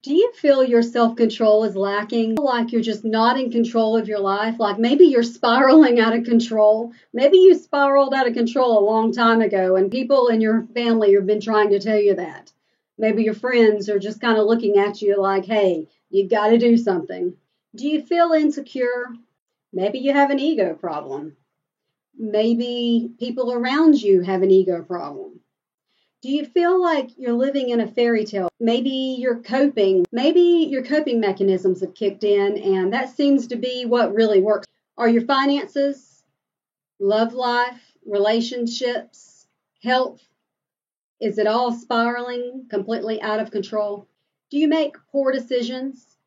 Do you feel your self-control is lacking? Like you're just not in control of your life? Like maybe you're spiraling out of control. Maybe you spiraled out of control a long time ago and people in your family have been trying to tell you that. Maybe your friends are just kind of looking at you like, hey, you got to do something. Do you feel insecure? Maybe you have an ego problem. Maybe people around you have an ego problem. Do you feel like you're living in a fairy tale? Maybe you're coping. Maybe your coping mechanisms have kicked in, and that seems to be what really works. Are your finances, love life, relationships, health, is it all spiraling completely out of control? Do you make poor decisions?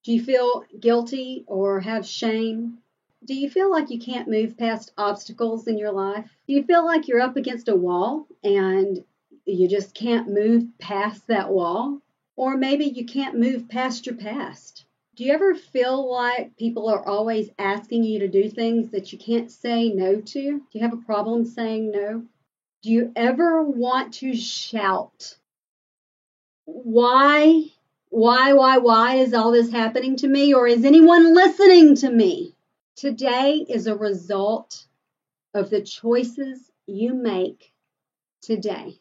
Do you feel guilty or have shame? Do you feel like you can't move past obstacles in your life? Do you feel like you're up against a wall and you just can't move past that wall? Or maybe you can't move past your past. Do you ever feel like people are always asking you to do things that you can't say no to? Do you have a problem saying no? Do you ever want to shout? Why is all this happening to me? Or is anyone listening to me? Today is a result of the choices you make today.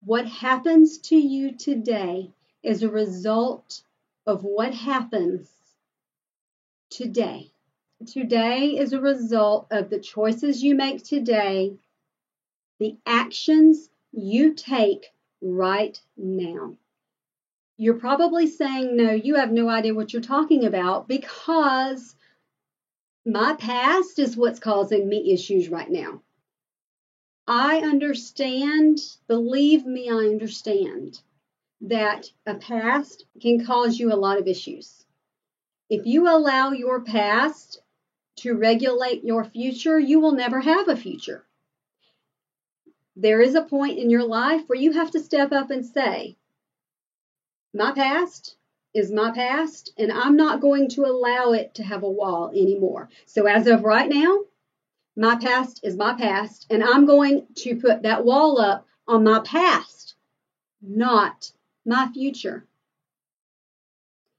What happens to you today is a result of what happens today. Today is a result of the choices you make today, the actions you take right now. You're probably saying, no, you have no idea what you're talking about because my past is what's causing me issues right now. I understand, believe me, I understand that a past can cause you a lot of issues. If you allow your past to regulate your future, you will never have a future. There is a point in your life where you have to step up and say, my past is my past, and I'm not going to allow it to have a wall anymore. So as of right now, my past is my past, and I'm going to put that wall up on my past, not my future.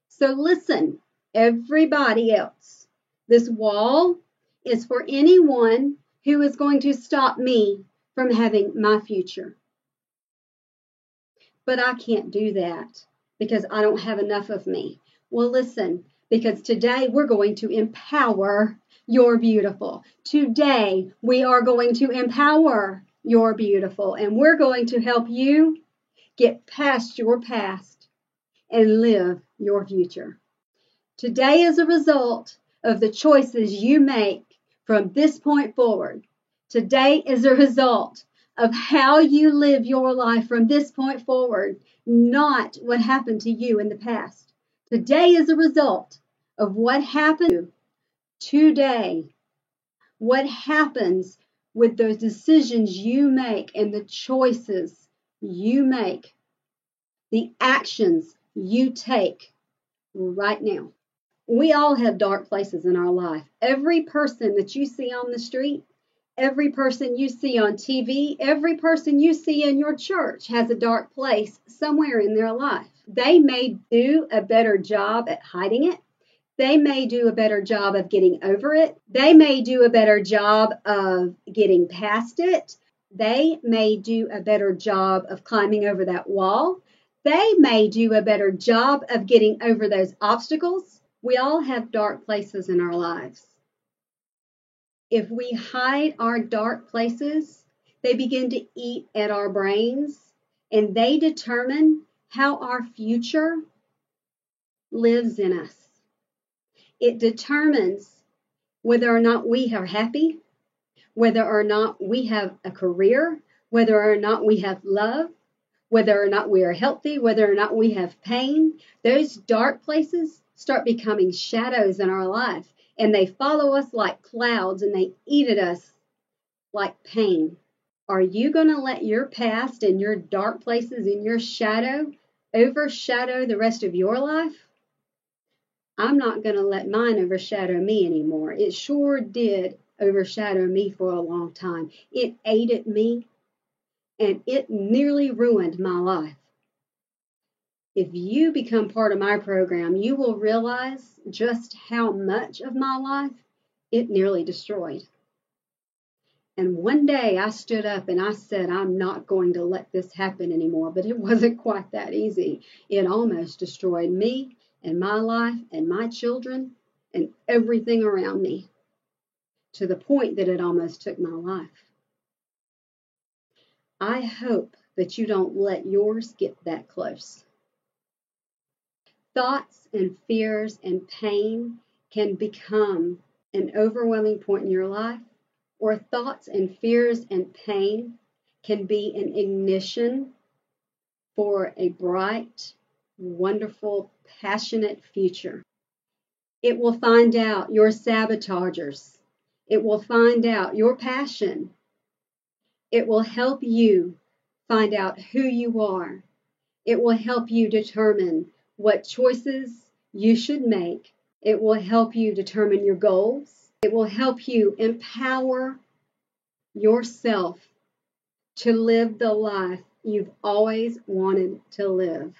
So listen, everybody else, this wall is for anyone who is going to stop me from having my future. But I can't do that because I don't have enough of me. Well, listen, because today we're going to empower your beautiful. Today we are going to empower your beautiful, and we're going to help you get past your past and live your future. Today is a result of the choices you make from this point forward. Today is a result of how you live your life from this point forward, not what happened to you in the past. Today is a result of what happened today. What happens with those decisions you make and the choices you make, the actions you take right now. We all have dark places in our life. Every person that you see on the street, every person you see on TV, every person you see in your church has a dark place somewhere in their life. They may do a better job at hiding it. They may do a better job of getting over it. They may do a better job of getting past it. They may do a better job of climbing over that wall. They may do a better job of getting over those obstacles. We all have dark places in our lives. If we hide our dark places, they begin to eat at our brains, and they determine how our future lives in us. It determines whether or not we are happy, whether or not we have a career, whether or not we have love, whether or not we are healthy, whether or not we have pain. Those dark places start becoming shadows in our life, and they follow us like clouds, and they eat at us like pain. Are you going to let your past and your dark places and your shadow overshadow the rest of your life? I'm not going to let mine overshadow me anymore. It sure did overshadow me for a long time. It ate at me, and it nearly ruined my life. If you become part of my program, you will realize just how much of my life it nearly destroyed. And one day I stood up and I said, I'm not going to let this happen anymore. But it wasn't quite that easy. It almost destroyed me and my life and my children and everything around me, to the point that it almost took my life. I hope that you don't let yours get that close. Thoughts and fears and pain can become an overwhelming point in your life, or thoughts and fears and pain can be an ignition for a bright, wonderful, passionate future. It will find out your sabotagers. It will find out your passion. It will help you find out who you are. It will help you determine what choices you should make. It will help you determine your goals. It will help you empower yourself to live the life you've always wanted to live.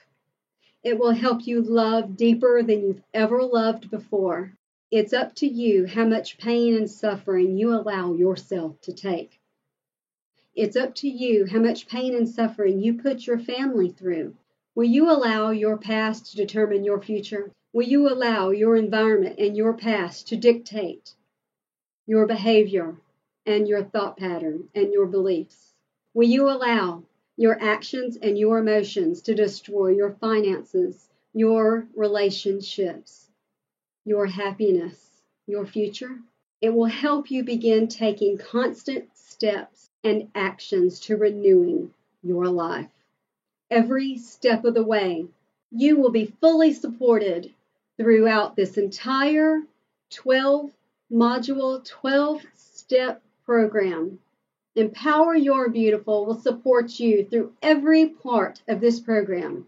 It will help you love deeper than you've ever loved before. It's up to you how much pain and suffering you allow yourself to take. It's up to you how much pain and suffering you put your family through. Will you allow your past to determine your future? Will you allow your environment and your past to dictate your behavior and your thought pattern and your beliefs? Will you allow your actions and your emotions to destroy your finances, your relationships, your happiness, your future? It will help you begin taking constant steps and actions to renewing your life. Every step of the way, you will be fully supported throughout this entire 12-module, 12-step program. Empower Your Beautiful will support you through every part of this program,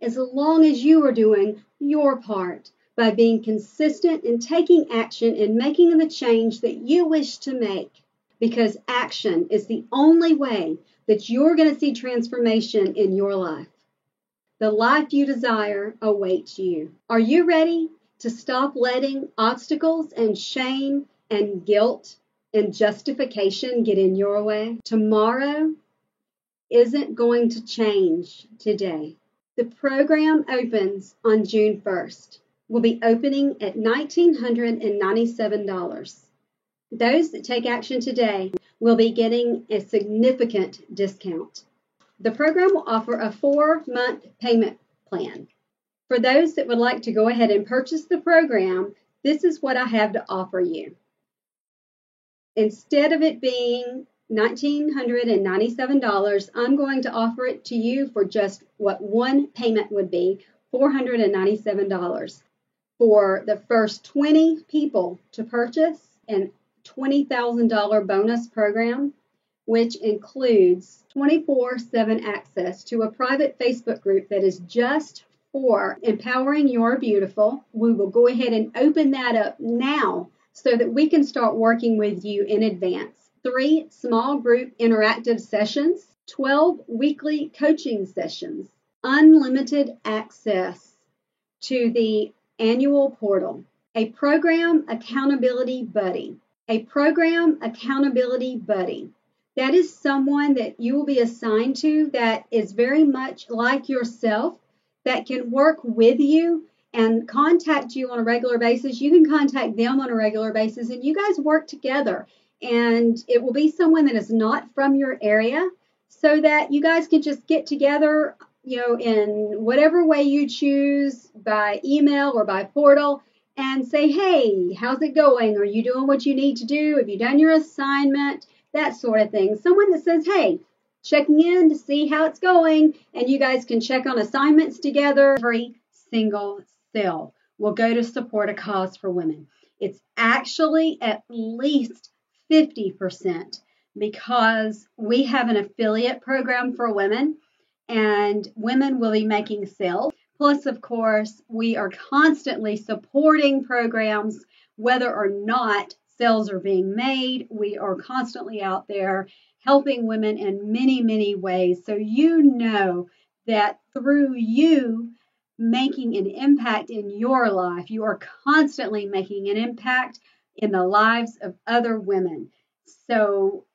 as long as you are doing your part by being consistent in taking action and making the change that you wish to make. Because action is the only way that you're going to see transformation in your life. The life you desire awaits you. Are you ready to stop letting obstacles and shame and guilt and justification get in your way? Tomorrow isn't going to change today. The program opens on June 1st. We'll be opening at $1,997. Those that take action today will be getting a significant discount. The program will offer a 4-month payment plan. For those that would like to go ahead and purchase the program, this is what I have to offer you. Instead of it being $1,997, I'm going to offer it to you for just what one payment would be, $497. For the first 20 people to purchase an $20,000 bonus program, which includes 24/7 access to a private Facebook group that is just for Empowering Your Beautiful. We will go ahead and open that up now so that we can start working with you in advance. 3 small group interactive sessions, 12 weekly coaching sessions, unlimited access to the annual portal, a program accountability buddy. A program accountability buddy. That is someone that you will be assigned to that is very much like yourself, that can work with you and contact you on a regular basis. You can contact them on a regular basis, and you guys work together. And it will be someone that is not from your area, so that you guys can just get together, in whatever way you choose, by email or by portal, and say, hey, how's it going? Are you doing what you need to do? Have you done your assignment? That sort of thing. Someone that says, hey, checking in to see how it's going, and you guys can check on assignments together. Every single cell will go to support a cause for women. It's actually at least 50%, because we have an affiliate program for women, and women will be making sales. Plus, of course, we are constantly supporting programs, whether or not sales are being made. We are constantly out there helping women in many, many ways. So you know that through you making an impact in your life. You are constantly making an impact in the lives of other women. So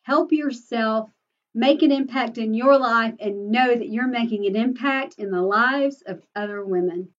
help yourself make an impact in your life and know that you're making an impact in the lives of other women.